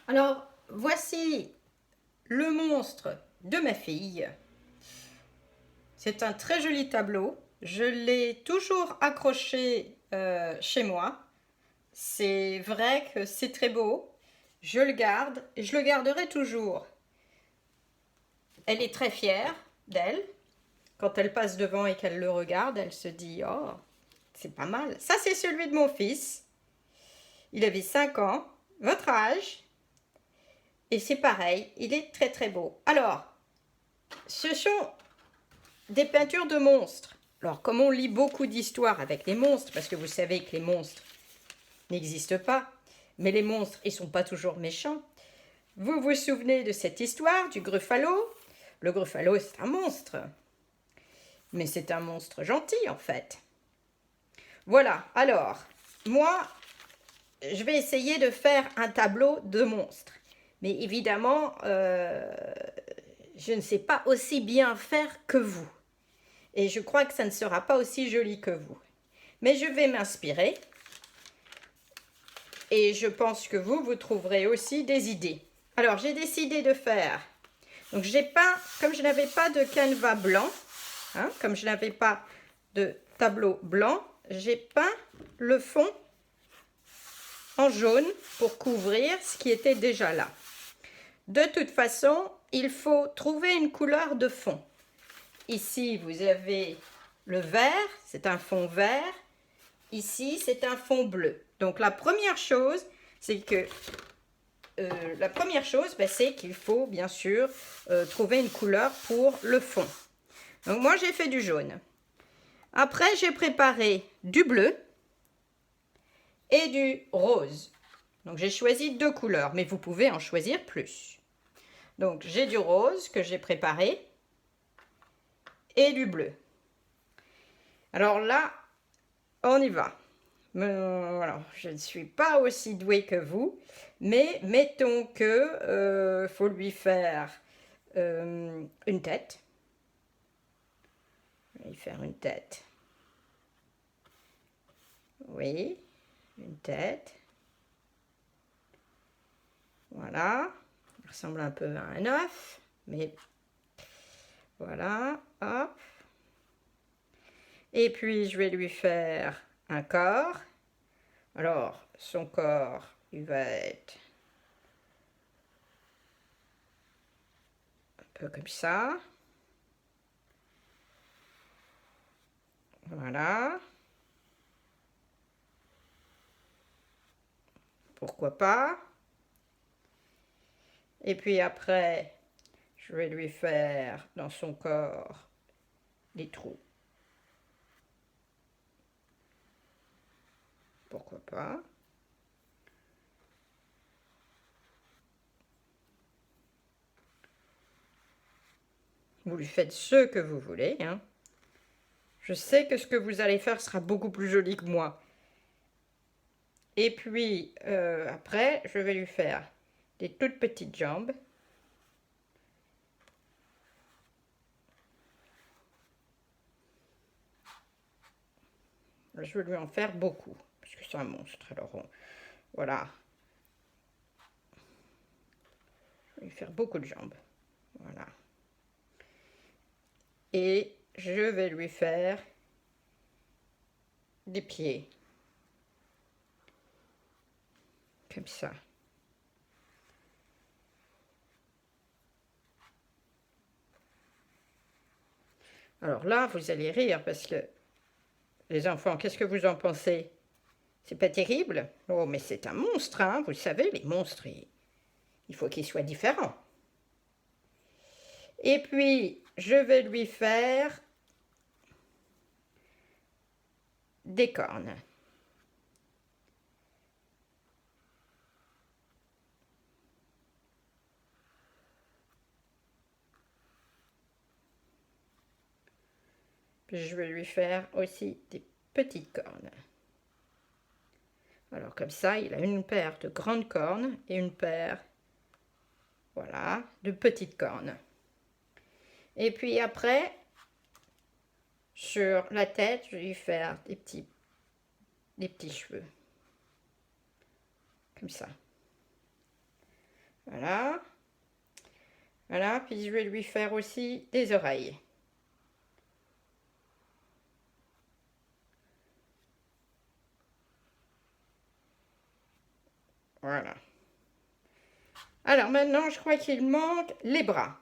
Alors, voici le monstre de ma fille. C'est un très joli tableau. Je l'ai toujours accroché chez moi. C'est vrai que c'est très beau. Je le garde et je le garderai toujours. Elle est très fière d'elle. Quand elle passe devant et qu'elle le regarde, elle se dit « Oh, c'est pas mal ». Ça, c'est celui de mon fils. Il avait 5 ans, votre âge. Et c'est pareil, il est très très beau. Alors, ce sont des peintures de monstres. Alors, comme on lit beaucoup d'histoires avec les monstres, parce que vous savez que les monstres n'existent pas, mais les monstres, ils sont pas toujours méchants. Vous vous souvenez de cette histoire du Gruffalo? Le Gruffalo, c'est un monstre. Mais c'est un monstre gentil, en fait. Voilà, alors, moi, je vais essayer de faire un tableau de monstres. Mais évidemment, je ne sais pas aussi bien faire que vous. Et je crois que ça ne sera pas aussi joli que vous. Mais je vais m'inspirer. Et je pense que vous trouverez aussi des idées. Alors, j'ai décidé de faire... Donc, j'ai peint, comme je n'avais pas de canevas blanc, comme je n'avais pas de tableau blanc, j'ai peint le fond en jaune pour couvrir ce qui était déjà là. De toute façon, il faut trouver une couleur de fond. Ici, vous avez le vert, c'est un fond vert. Ici, c'est un fond bleu. Donc, la première chose, c'est que c'est qu'il faut, bien sûr, trouver une couleur pour le fond. Donc, moi, j'ai fait du jaune. Après, j'ai préparé du bleu et du rose. Donc, j'ai choisi 2 couleurs, mais vous pouvez en choisir plus. Donc, j'ai du rose que j'ai préparé et du bleu. Alors là, on y va. Alors, je ne suis pas aussi douée que vous, mais mettons que faut lui faire une tête. Je vais lui faire une tête. Oui, une tête. Voilà. Il ressemble un peu à un œuf, mais voilà, hop. Et puis, je vais lui faire un corps. Alors, son corps, il va être un peu comme ça. Voilà. Pourquoi pas? Et puis après, je vais lui faire dans son corps des trous. Pourquoi pas? Vous lui faites ce que vous voulez, hein. Je sais que ce que vous allez faire sera beaucoup plus joli que moi. Et puis, après, je vais lui faire des toutes petites jambes. Je vais lui en faire beaucoup, parce que c'est un monstre. Alors, voilà. Je vais lui faire beaucoup de jambes. Voilà. Et je vais lui faire des pieds. Comme ça. Alors là, vous allez rire parce que les enfants, qu'est-ce que vous en pensez? C'est pas terrible? Oh, mais c'est un monstre, hein. Vous savez, les monstres, il faut qu'ils soient différents. Et puis, je vais lui faire des cornes. Puis je vais lui faire aussi des petites cornes. Alors comme ça, il a une paire de grandes cornes et une paire, voilà, de petites cornes. Et puis après, sur la tête, je vais lui faire des petits cheveux. Comme ça. Voilà. Voilà, puis je vais lui faire aussi des oreilles. Voilà. Alors maintenant, je crois qu'il manque les bras.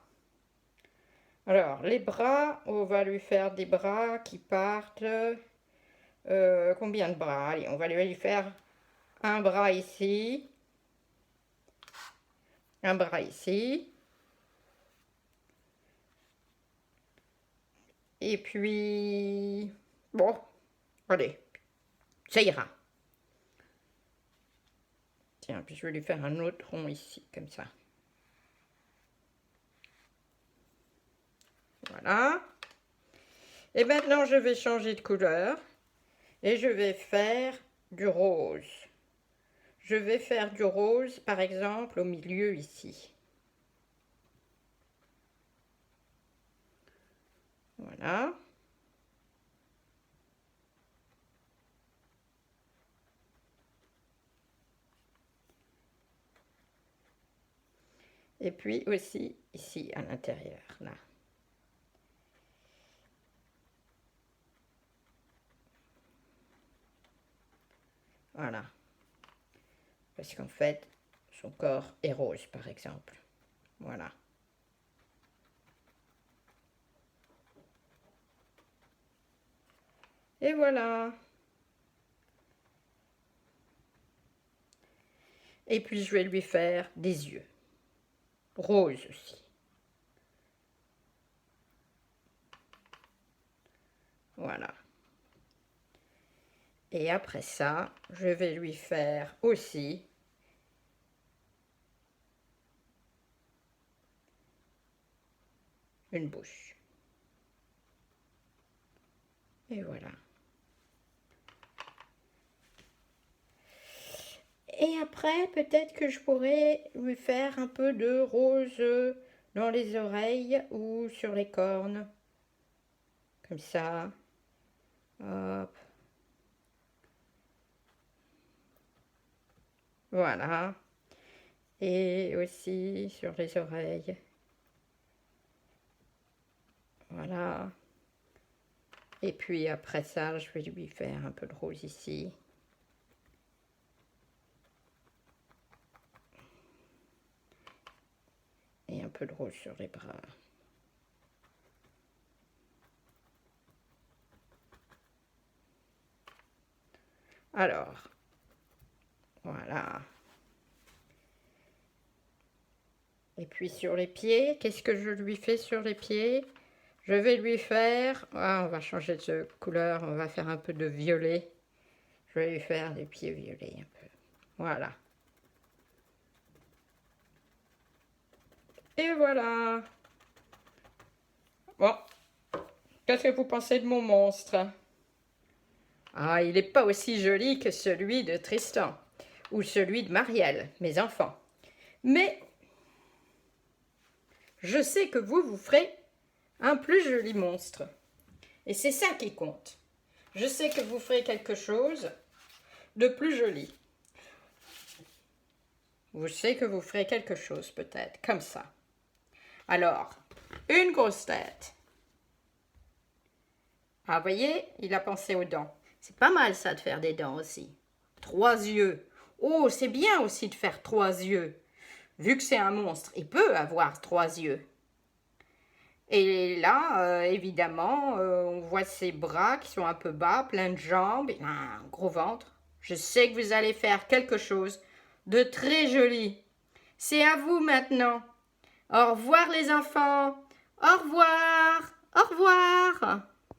Alors, les bras, on va lui faire des bras qui partent... combien de bras? Allez, on va lui faire un bras ici. Un bras ici. Et puis... Bon, allez, ça ira. Tiens, puis je vais lui faire un autre rond ici, comme ça. Voilà. Et maintenant, je vais changer de couleur. Et je vais faire du rose. Je vais faire du rose, par exemple, au milieu ici. Voilà. Et puis aussi ici à l'intérieur, là. Voilà. Parce qu'en fait, son corps est rose, par exemple. Voilà. Et voilà. Et puis je vais lui faire des yeux. Roses aussi. Voilà. Et après ça, je vais lui faire aussi une bouche. Et voilà. Et après, peut-être que je pourrais lui faire un peu de rose dans les oreilles ou sur les cornes. Comme ça. Hop. Voilà. Et aussi sur les oreilles. Voilà. Et puis après ça, je vais lui faire un peu de rose ici. Et un peu de rose sur les bras. Alors, voilà. Et puis sur les pieds, qu'est-ce que je lui fais sur les pieds? Je vais lui faire... Ah, on va changer de couleur, on va faire un peu de violet. Je vais lui faire des pieds violets un peu. Voilà. Et voilà. Bon, qu'est-ce que vous pensez de mon monstre? Ah, il n'est pas aussi joli que celui de Tristan ou celui de Marielle, mes enfants. Mais je sais que vous ferez un plus joli monstre. Et c'est ça qui compte. Je sais que vous ferez quelque chose de plus joli. Je sais que vous ferez quelque chose peut-être, comme ça. Alors, une grosse tête. Ah, vous voyez, il a pensé aux dents. C'est pas mal ça de faire des dents aussi. 3 yeux. Oh, c'est bien aussi de faire 3 yeux. Vu que c'est un monstre, il peut avoir 3 yeux. Et là, évidemment, on voit ses bras qui sont un peu bas, plein de jambes, et un gros ventre. Je sais que vous allez faire quelque chose de très joli. C'est à vous maintenant. Au revoir les enfants. Au revoir. Au revoir.